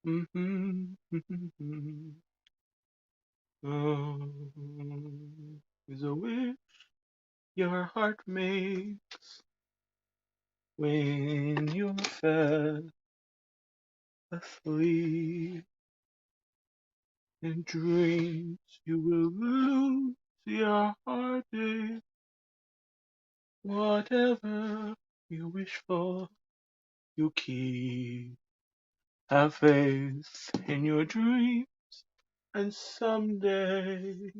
Mm-hmm. Is a wish your heart makes when you're fast asleep. In dreams you will lose your heartache. Whatever you wish for, you keep. Have faith in your dream, and someday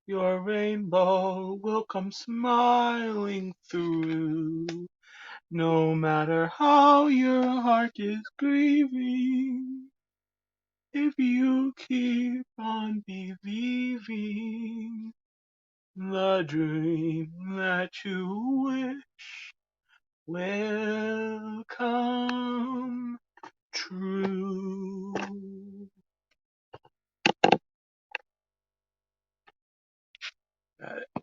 your rainbow will come smiling through. No matter how your heart is grieving, if you keep on believing, the dream that you wish will come true.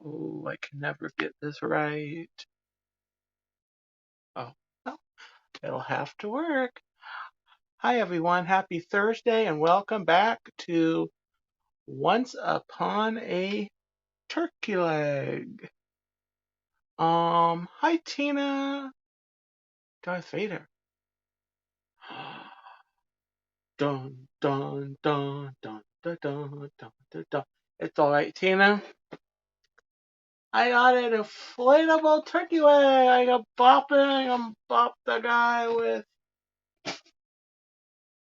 Oh, I can never get this right. Oh, well, it'll have to work. Hi, everyone. Happy Thursday and welcome back to Once Upon a Turkey Leg. Hi, Tina. Darth Vader. Dun, dun, dun, dun, dun, dun, dun, dun, dun. It's all right, Tina. I got an inflatable turkey leg. I got bopping. I'm bop the guy with.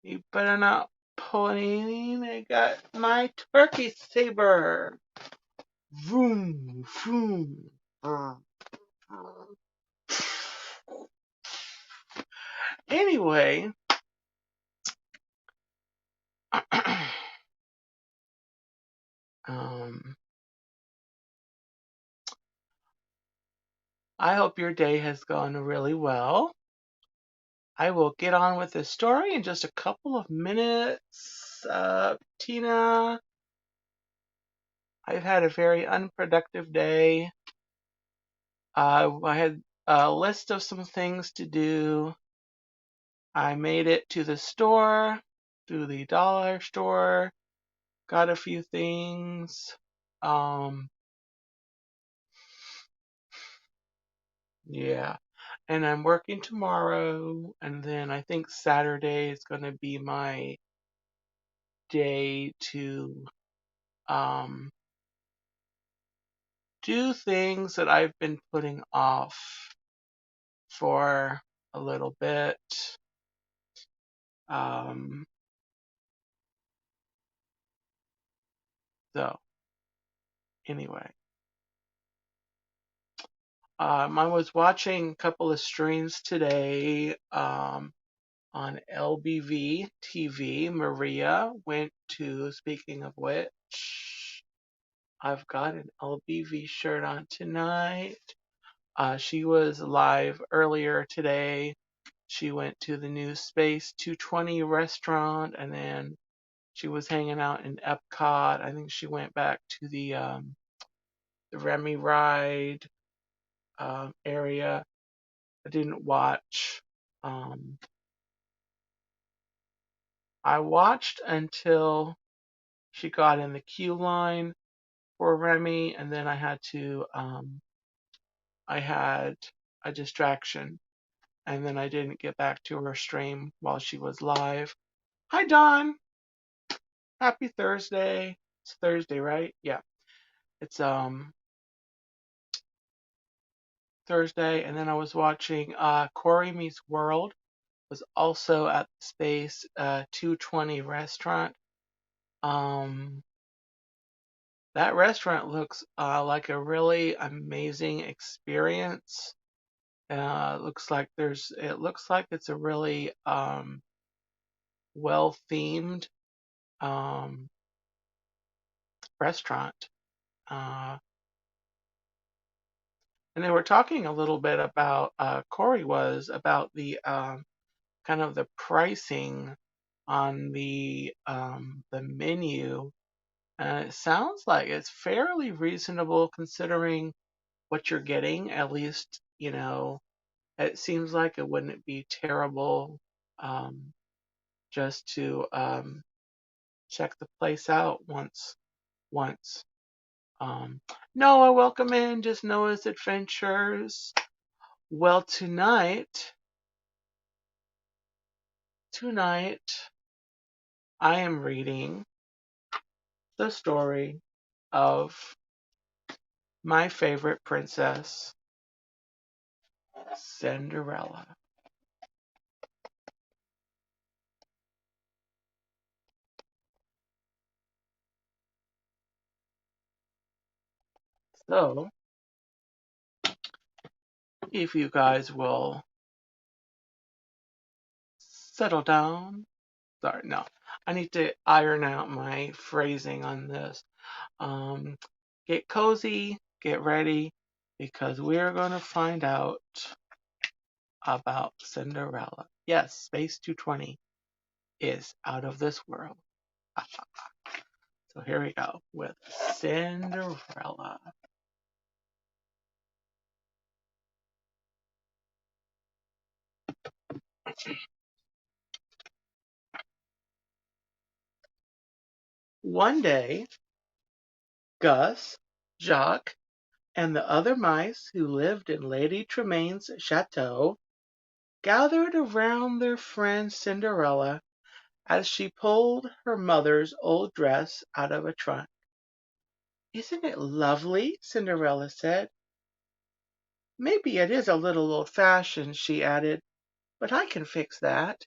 You better not pull anything. I got my turkey saber. Vroom, vroom. Anyway, um, I hope your day has gone really well. I will get on with the story in just a couple of minutes. Tina, I've had a very unproductive day. I had a list of some things to do. I made it to the store, to the dollar store, got a few things. Um, yeah. And I'm working tomorrow, and then I think Saturday is going to be my day to um, do things that I've been putting off for a little bit. Um, so, anyway, I was watching a couple of streams today on LBV TV. Maria went to, speaking of which, I've got an LBV shirt on tonight. She was live earlier today. She went to the new Space 220 restaurant, and then she was hanging out in Epcot. I think she went back to the Remy ride area. I didn't watch. Um, I watched until she got in the queue line for Remy, and then I had a distraction, and then I didn't get back to her stream while she was live. Hi, Don. Happy Thursday. It's Thursday, right? Yeah. It's Thursday, and then I was watching Corey Meets World. Was also at the Space 220 restaurant. Um, that restaurant looks like a really amazing experience. It looks like it's a really well themed um, restaurant. Uh, and they were talking a little bit about Corey was about the kind of the pricing on the menu, and it sounds like it's fairly reasonable considering what you're getting. At least, it seems like it wouldn't be terrible um, just to check the place out once. Um, Noah, welcome in. Just Noah's Adventures. Well, tonight I am reading the story of my favorite princess, Cinderella. So, if you guys will settle down. Sorry, no. I need to iron out my phrasing on this. Um, get cozy, get ready, because we're going to find out about Cinderella. Yes, Space 220 is out of this world. So here we go with Cinderella. One day, Gus, Jacques, and the other mice who lived in Lady Tremaine's chateau gathered around their friend Cinderella as she pulled her mother's old dress out of a trunk. "Isn't it lovely?" Cinderella said. "Maybe it is a little old-fashioned," she added, "but I can fix that."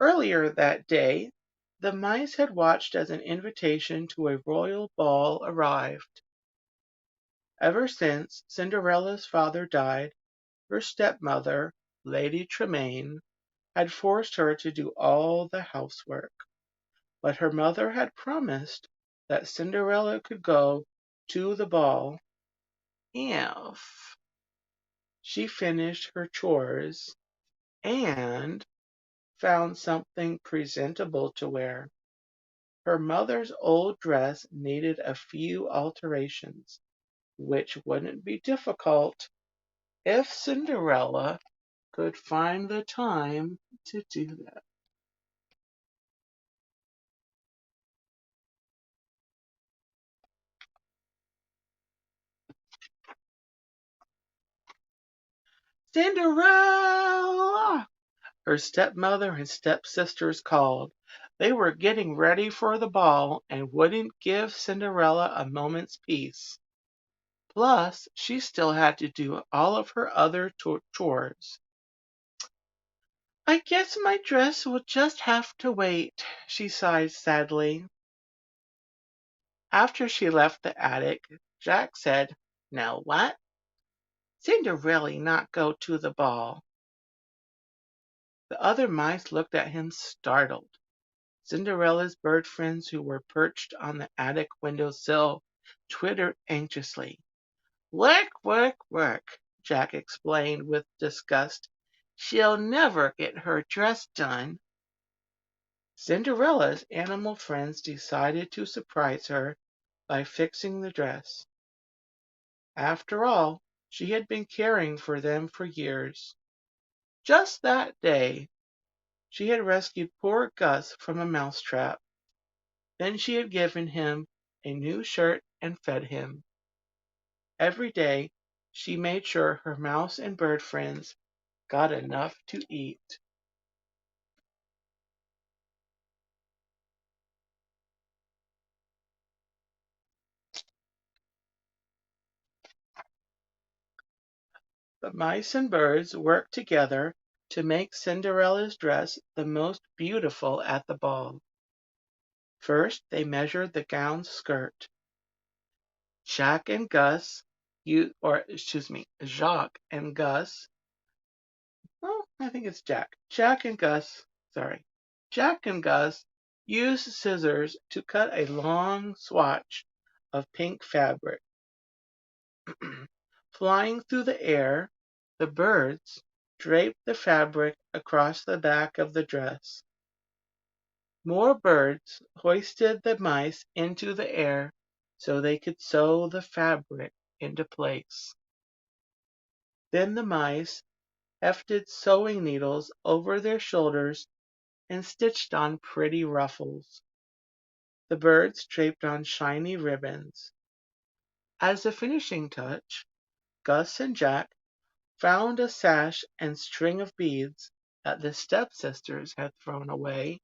Earlier that day, the mice had watched as an invitation to a royal ball arrived. Ever since Cinderella's father died, her stepmother, Lady Tremaine, had forced her to do all the housework. But her mother had promised that Cinderella could go to the ball if she finished her chores and found something presentable to wear. Her mother's old dress needed a few alterations, which wouldn't be difficult if Cinderella could find the time to do that. "Cinderella!" her stepmother and stepsisters called. They were getting ready for the ball and wouldn't give Cinderella a moment's peace. Plus, she still had to do all of her other chores. "I guess my dress will just have to wait," she sighed sadly. After she left the attic, Jack said, "Now what? Cinderella not go to the ball?" The other mice looked at him startled. Cinderella's bird friends who were perched on the attic window sill twittered anxiously. "Work, work, work," Jack explained with disgust. "She'll never get her dress done." Cinderella's animal friends decided to surprise her by fixing the dress. After all, she had been caring for them for years. Just that day, she had rescued poor Gus from a mousetrap. Then she had given him a new shirt and fed him. Every day, she made sure her mouse and bird friends got enough to eat. The mice and birds worked together to make Cinderella's dress the most beautiful at the ball. First, they measured the gown's skirt. Jack and Gus, Jacques and Gus. Oh, I think it's Jack. Jack and Gus. Sorry, Jack and Gus used scissors to cut a long swatch of pink fabric. Flying through the air, the birds draped the fabric across the back of the dress. More birds hoisted the mice into the air so they could sew the fabric into place. Then the mice hefted sewing needles over their shoulders and stitched on pretty ruffles. The birds draped on shiny ribbons. As a finishing touch, Gus and Jack found a sash and string of beads that the stepsisters had thrown away.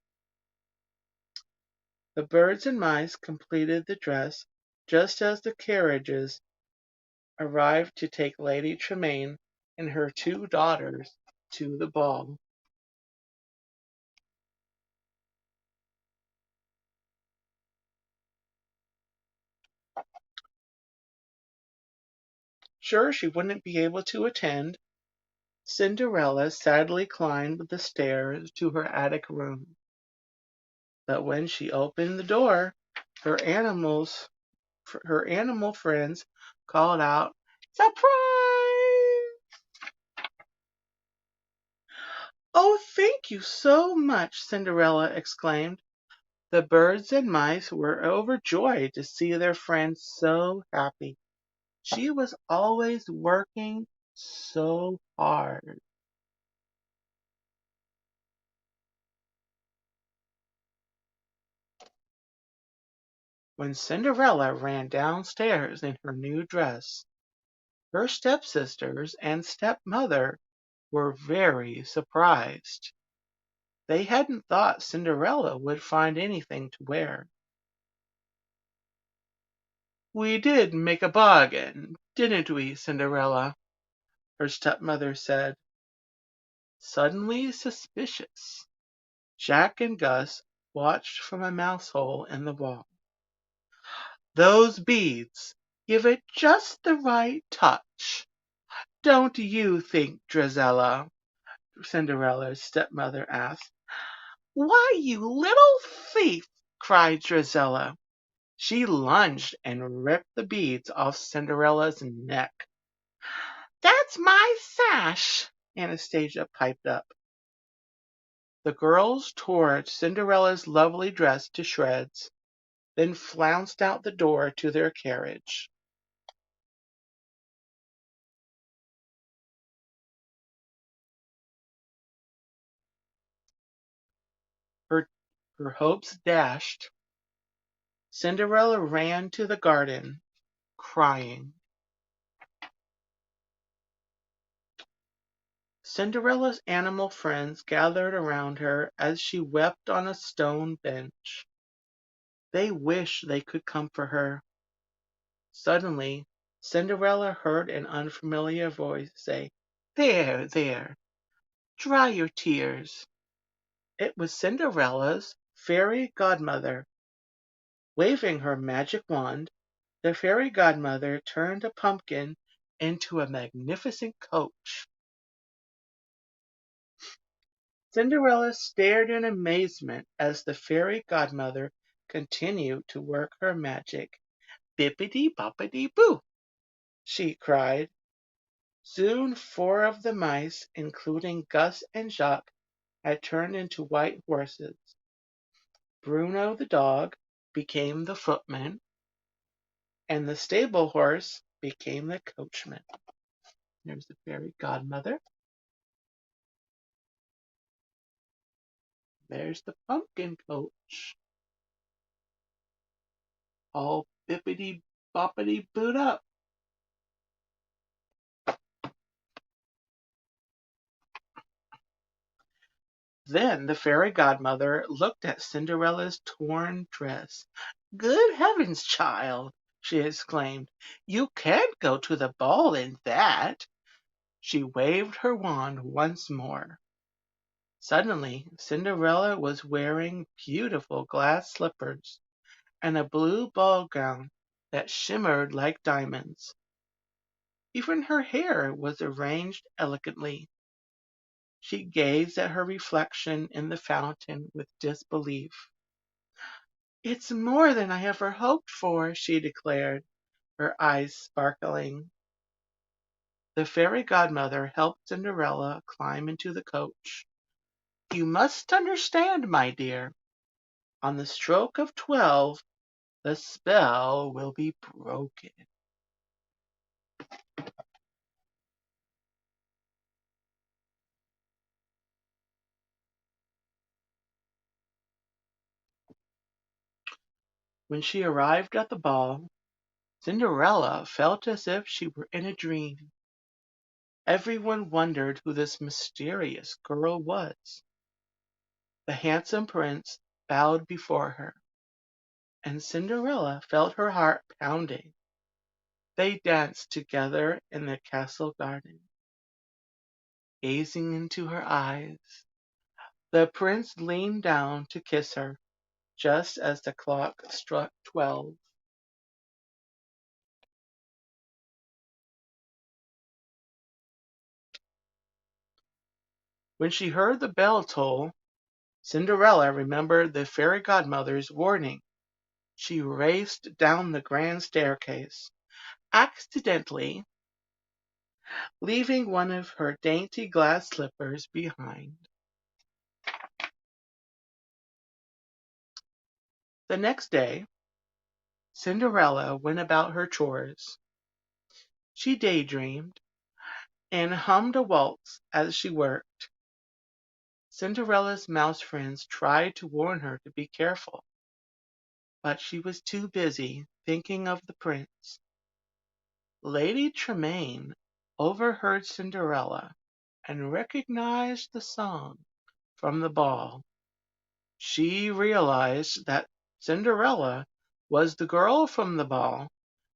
The birds and mice completed the dress just as the carriages arrived to take Lady Tremaine and her two daughters to the ball. Sure she wouldn't be able to attend, Cinderella sadly climbed the stairs to her attic room. But when she opened the door, her animals her animal friends called out, "Surprise!" "Oh, thank you so much," Cinderella exclaimed. The birds and mice were overjoyed to see their friend so happy. She was always working so hard. When Cinderella ran downstairs in her new dress, her stepsisters and stepmother were very surprised. They hadn't thought Cinderella would find anything to wear. "We did make a bargain, didn't we, Cinderella?" her stepmother said. Suddenly suspicious, Jack and Gus watched from a mouse hole in the wall. "Those beads give it just the right touch. Don't you think, Drizella?" Cinderella's stepmother asked. "Why, you little thief!" cried Drizella. She lunged and ripped the beads off Cinderella's neck. "That's my sash," Anastasia piped up. The girls tore Cinderella's lovely dress to shreds, then flounced out the door to their carriage. Her, her hopes dashed, Cinderella ran to the garden, crying. Cinderella's animal friends gathered around her as she wept on a stone bench. They wished they could comfort her. Suddenly, Cinderella heard an unfamiliar voice say, "There, there, dry your tears." It was Cinderella's fairy godmother. Waving her magic wand, the fairy godmother turned a pumpkin into a magnificent coach. Cinderella stared in amazement as the fairy godmother continued to work her magic. "Bippity boppity boo!" she cried. Soon 4 of the mice, including Gus and Jacques, had turned into white horses. Bruno the dog became the footman, and the stable horse became the coachman. There's the fairy godmother. There's the pumpkin coach, all bippity boppity booed up. Then the fairy godmother looked at Cinderella's torn dress. "Good heavens, child!" she exclaimed. "You can't go to the ball in that." She waved her wand once more. Suddenly, Cinderella was wearing beautiful glass slippers and a blue ball gown that shimmered like diamonds. Even her hair was arranged elegantly. She gazed at her reflection in the fountain with disbelief. "It's more than I ever hoped for," she declared, her eyes sparkling. The fairy godmother helped Cinderella climb into the coach. "You must understand, my dear, on the stroke of 12, the spell will be broken." When she arrived at the ball, Cinderella felt as if she were in a dream. Everyone wondered who this mysterious girl was. The handsome prince bowed before her, and Cinderella felt her heart pounding. They danced together in the castle garden, gazing into her eyes. The prince leaned down to kiss her, just as the clock struck 12. When she heard the bell toll, Cinderella remembered the fairy godmother's warning. She raced down the grand staircase, accidentally leaving one of her dainty glass slippers behind. The next day, Cinderella went about her chores. She daydreamed and hummed a waltz as she worked. Cinderella's mouse friends tried to warn her to be careful, but she was too busy thinking of the prince. Lady Tremaine overheard Cinderella and recognized the song from the ball. She realized that Cinderella was the girl from the ball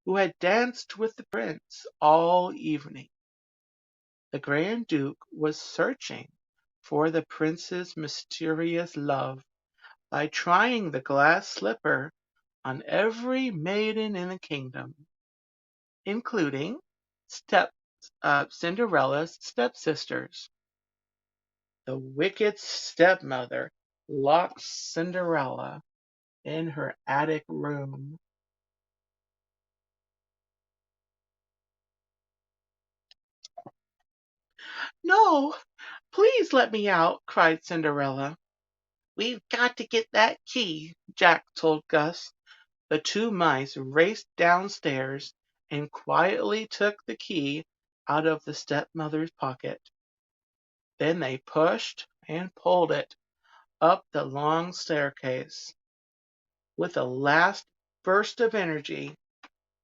who had danced with the prince all evening. The Grand Duke was searching for the prince's mysterious love by trying the glass slipper on every maiden in the kingdom, including step Cinderella's stepsisters. The wicked stepmother locked Cinderella in her attic room. "No, please let me out," cried Cinderella. "We've got to get that key," Jack told Gus. The two mice raced downstairs and quietly took the key out of the stepmother's pocket. Then they pushed and pulled it up the long staircase. With a last burst of energy,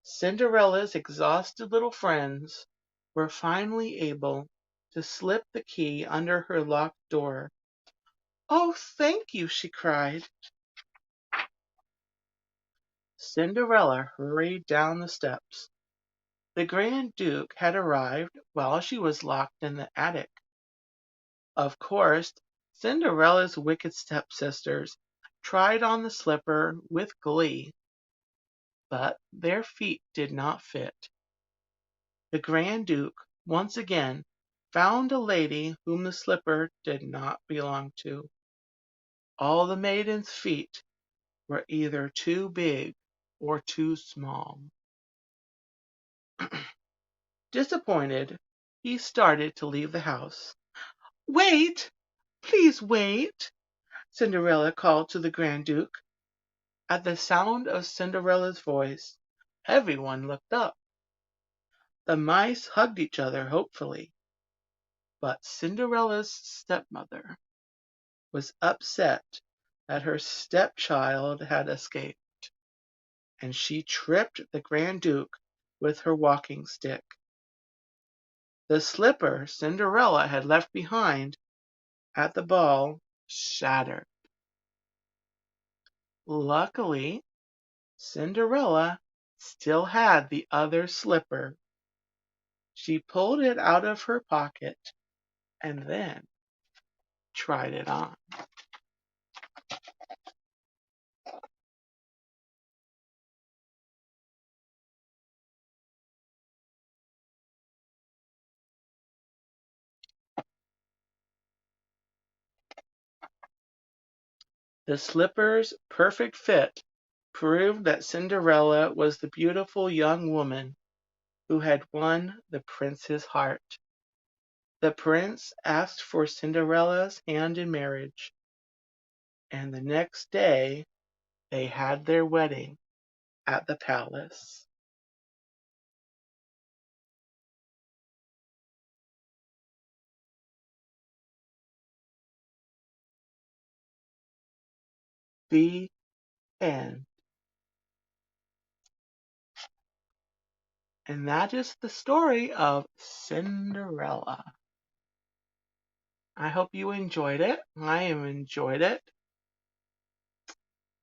Cinderella's exhausted little friends were finally able to slip the key under her locked door. "Oh, thank you!" she cried. Cinderella hurried down the steps. The Grand Duke had arrived while she was locked in the attic. Of course, Cinderella's wicked stepsisters tried on the slipper with glee, but their feet did not fit. The Grand Duke once again found a lady whom the slipper did not belong to. All the maidens' feet were either too big or too small. Disappointed, he started to leave the house. "Wait! Please wait!" Cinderella called to the Grand Duke. At the sound of Cinderella's voice, everyone looked up. The mice hugged each other hopefully, but Cinderella's stepmother was upset that her stepchild had escaped, and she tripped the Grand Duke with her walking stick. The slipper Cinderella had left behind at the ball shattered. Luckily, Cinderella still had the other slipper. She pulled it out of her pocket and then tried it on. The slipper's perfect fit proved that Cinderella was the beautiful young woman who had won the prince's heart. The prince asked for Cinderella's hand in marriage, and the next day they had their wedding at the palace. The end. And that is the story of Cinderella. I hope you enjoyed it. I have enjoyed it.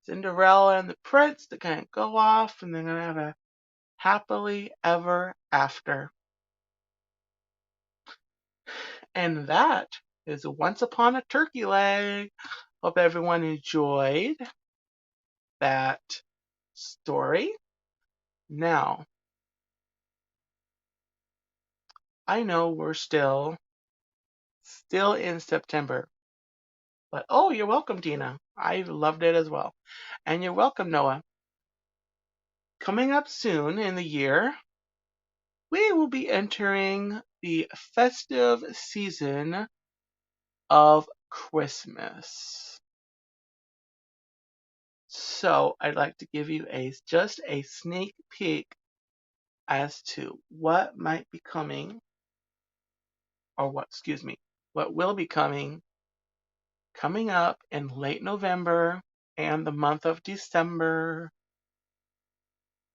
Cinderella and the prince, they're going to go off and they're going to have a happily ever after. And that is Once Upon a Turkey Leg. Hope everyone enjoyed that story. Now, I know we're still in September, but oh, you're welcome, Tina. I loved it as well. And you're welcome, Noah. Coming up soon in the year, we will be entering the festive season of Christmas. So I'd like to give you just a sneak peek as to what might be coming, or what will be coming up in late November and the month of December.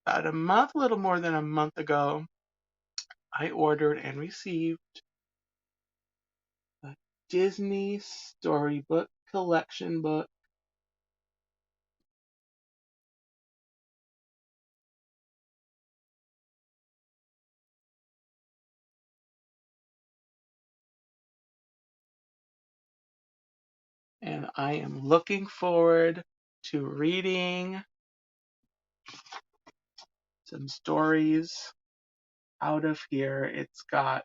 About a little more than a month ago, I ordered and received a Disney storybook collection book. And I am looking forward to reading some stories out of here. It's got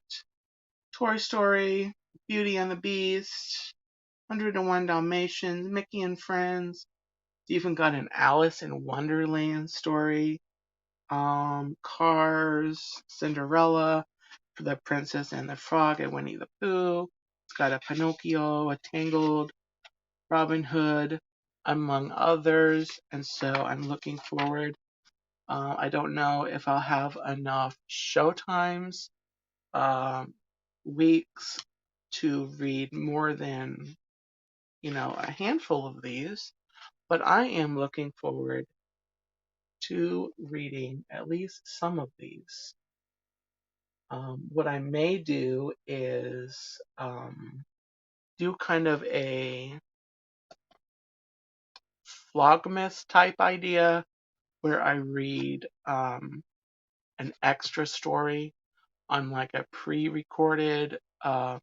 Toy Story, Beauty and the Beast, 101 Dalmatians, Mickey and Friends. It's even got an Alice in Wonderland story. Cars, Cinderella, The Princess and the Frog, and Winnie the Pooh. It's got a Pinocchio, a Tangled, Robin Hood, among others. And so I'm looking forward. I don't know if I'll have enough showtimes, weeks to read more than, a handful of these, but I am looking forward to reading at least some of these. What I may do is do kind of a vlogmas type idea where I read an extra story on like a pre-recorded type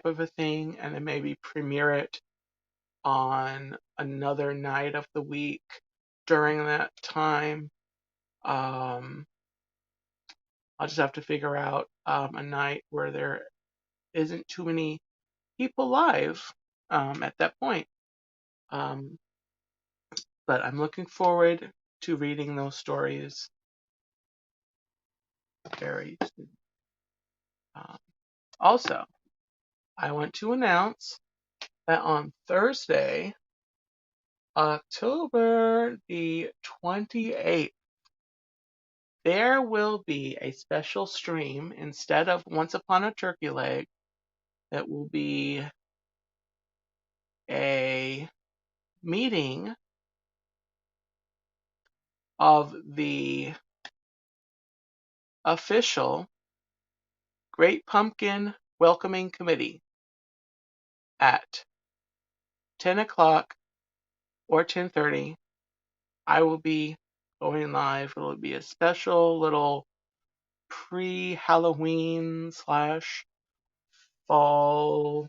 of a thing, and then maybe premiere it on another night of the week during that time. I'll just have to figure out a night where there isn't too many people live at that point. Um, but I'm looking forward to reading those stories very soon. Also, I want to announce that on Thursday, October the 28th, there will be a special stream instead of Once Upon a Turkey Leg. It will be a meeting of the official Great Pumpkin Welcoming Committee at 10 o'clock or 10:30. I will be going live. It will be a special little pre-Halloween slash fall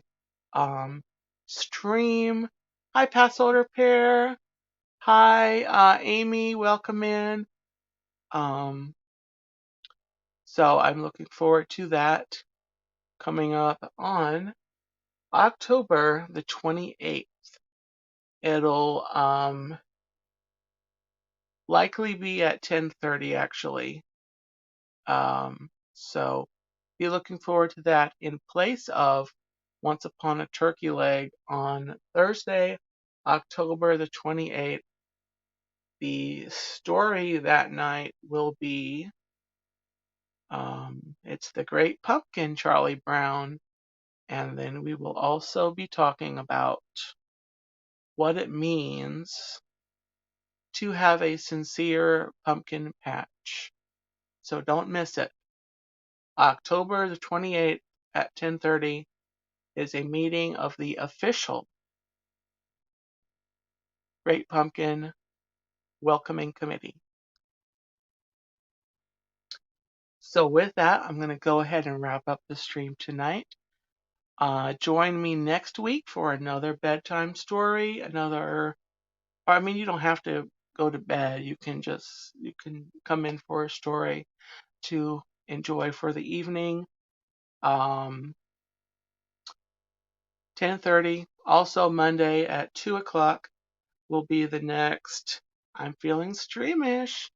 stream. Hi, Pass Order Pair. Hi, Amy. Welcome in. So I'm looking forward to that coming up on October the 28th. It'll likely be at 10:30 actually. So be looking forward to that in place of Once Upon a Turkey Leg on Thursday, October the 28th. The story that night will be it's the Great Pumpkin, Charlie Brown. And then we will also be talking about what it means to have a sincere pumpkin patch. So don't miss it. October the 28th at 10:30 is a meeting of the official Great Pumpkin Welcoming Committee. So with that, I'm going to go ahead and wrap up the stream tonight. Join me next week for another bedtime story. You don't have to go to bed. You can come in for a story to enjoy for the evening. 10:30. Also Monday at 2 o'clock will be the next I'm Feeling Streamish.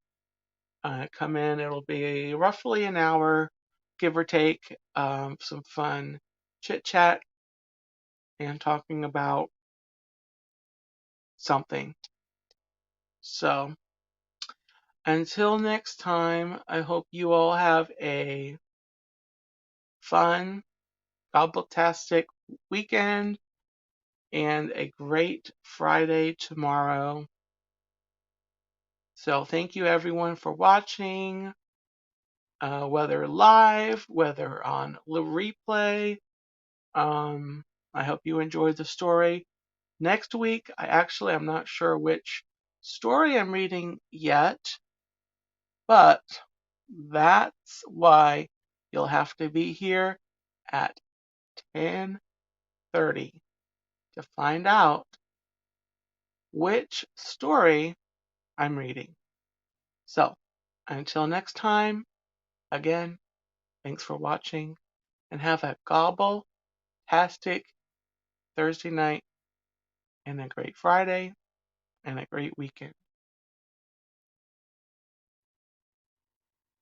Come in. It'll be roughly an hour, give or take. Some fun chit chat and talking about something. So until next time, I hope you all have a fun, gobbletastic weekend and a great Friday tomorrow. So thank you everyone for watching, whether live, whether on replay. I hope you enjoyed the story. Next week, I'm not sure which story I'm reading yet, but that's why you'll have to be here at 10:30 to find out which story I'm reading. So, until next time, again, thanks for watching and have a gobble-tastic Thursday night and a great Friday and a great weekend.